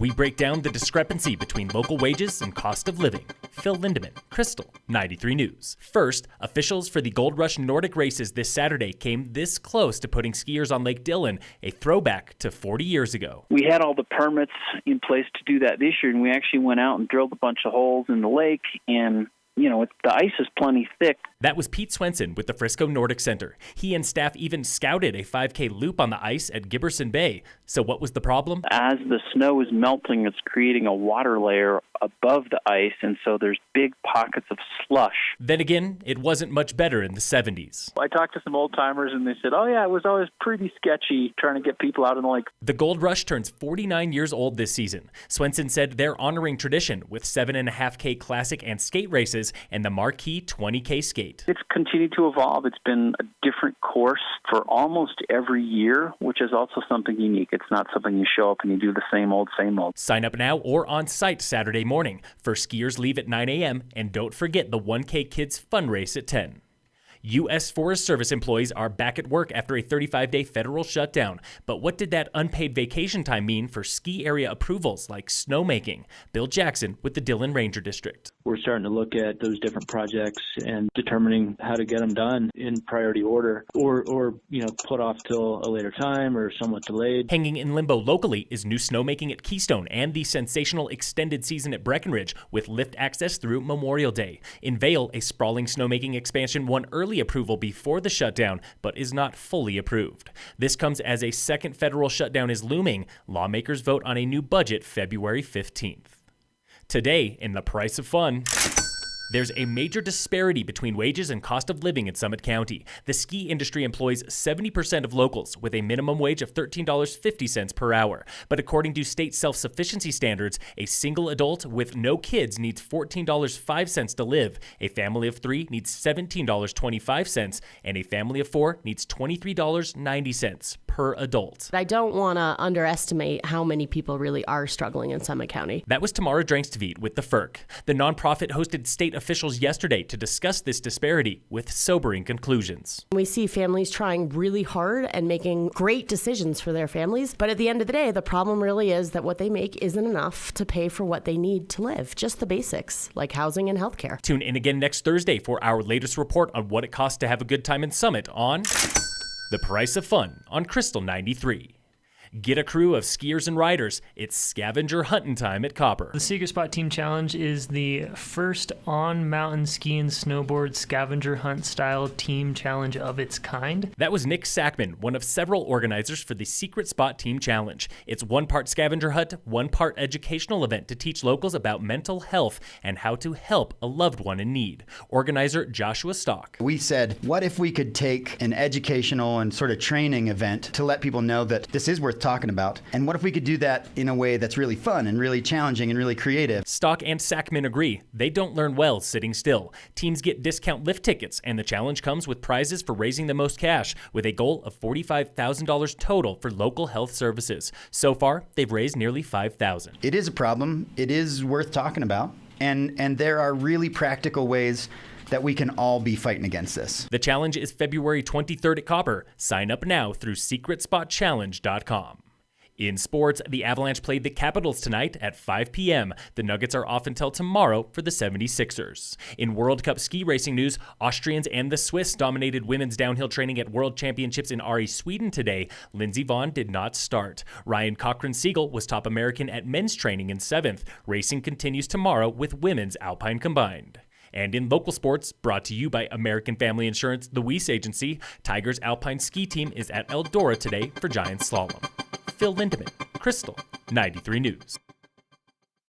We break down the discrepancy between local wages and cost of living. Phil Lindemann, Krystal, 93 News. First, officials for the Gold Rush Nordic races this Saturday came this close to putting skiers on Lake Dillon, a throwback to 40 years ago. We had all the permits in place to do that this year, and we actually went out and drilled a bunch of holes in the lake, and the ice is plenty thick. That was Pete Swenson with the Frisco Nordic Center. He and staff even scouted a 5K loop on the ice at Giberson Bay. So what was the problem? As the snow is melting, it's creating a water layer above the ice, and so there's big pockets of slush. Then again, it wasn't much better in the 70s. I talked to some old-timers, and they said, oh yeah, it was always pretty sketchy trying to get people out in the lake. The Gold Rush turns 49 years old this season. Swenson said they're honoring tradition with 7.5K classic and skate races and the marquee 20K skate. It's continued to evolve. It's been a different course for almost every year, which is also something unique. It's not something you show up and you do the same old, same old. Sign up now or on site Saturday morning. First skiers leave at 9 a.m. and don't forget the 1K Kids Fun Race at 10. U.S. Forest Service employees are back at work after a 35-day federal shutdown. But what did that unpaid vacation time mean for ski area approvals like snowmaking? Bill Jackson with the Dillon Ranger District. We're starting to look at those different projects and determining how to get them done in priority order or put off till a later time or somewhat delayed. Hanging in limbo locally is new snowmaking at Keystone and the sensational extended season at Breckenridge with lift access through Memorial Day. In Vail, a sprawling snowmaking expansion won early approval before the shutdown, but is not fully approved. This comes as a second federal shutdown is looming. Lawmakers vote on a new budget February 15th. Today, in the price of fun, there's a major disparity between wages and cost of living in Summit County. The ski industry employs 70% of locals with a minimum wage of $13.50 per hour. But according to state self-sufficiency standards, a single adult with no kids needs $14.05 to live. A family of 3 needs $17.25, and a family of 4 needs $23.90 per adult. I don't want to underestimate how many people really are struggling in Summit County. That was Tamara Drankstveit with the FERC. The nonprofit hosted state officials yesterday to discuss this disparity with sobering conclusions. We see families trying really hard and making great decisions for their families, but at the end of the day, the problem really is that what they make isn't enough to pay for what they need to live, just the basics, like housing and healthcare. Tune in again next Thursday for our latest report on what it costs to have a good time in Summit on The Price of Fun on Krystal 93. Get a crew of skiers and riders. It's scavenger hunting time at Copper. The Secret Spot Team Challenge is the first on-mountain ski and snowboard scavenger hunt style team challenge of its kind. That was Nick Sackman, one of several organizers for the Secret Spot Team Challenge. It's one part scavenger hunt, one part educational event to teach locals about mental health and how to help a loved one in need. Organizer Joshua Stock. We said, what if we could take an educational and sort of training event to let people know that this is worth talking about, and what if we could do that in a way that's really fun and really challenging and really creative? Stock and Sackman agree. They don't learn well sitting still. Teams get discount lift tickets, and the challenge comes with prizes for raising the most cash, with a goal of $45,000 total for local health services. So far, they've raised nearly $5,000. It is a problem. It is worth talking about, and there are really practical ways that we can all be fighting against this. The challenge is February 23rd at Copper. Sign up now through secretspotchallenge.com. In sports, the Avalanche played the Capitals tonight at 5 p.m. The Nuggets are off until tomorrow for the 76ers. In World Cup ski racing news, Austrians and the Swiss dominated women's downhill training at World Championships in Ari, Sweden today. Lindsey Vonn did not start. Ryan Cochran-Siegel was top American at men's training in 7th. Racing continues tomorrow with women's Alpine combined. And in local sports, brought to you by American Family Insurance, the Weiss Agency, Tigers Alpine ski team is at Eldora today for Giant Slalom. Phil Lindemann, Krystal, 93 News.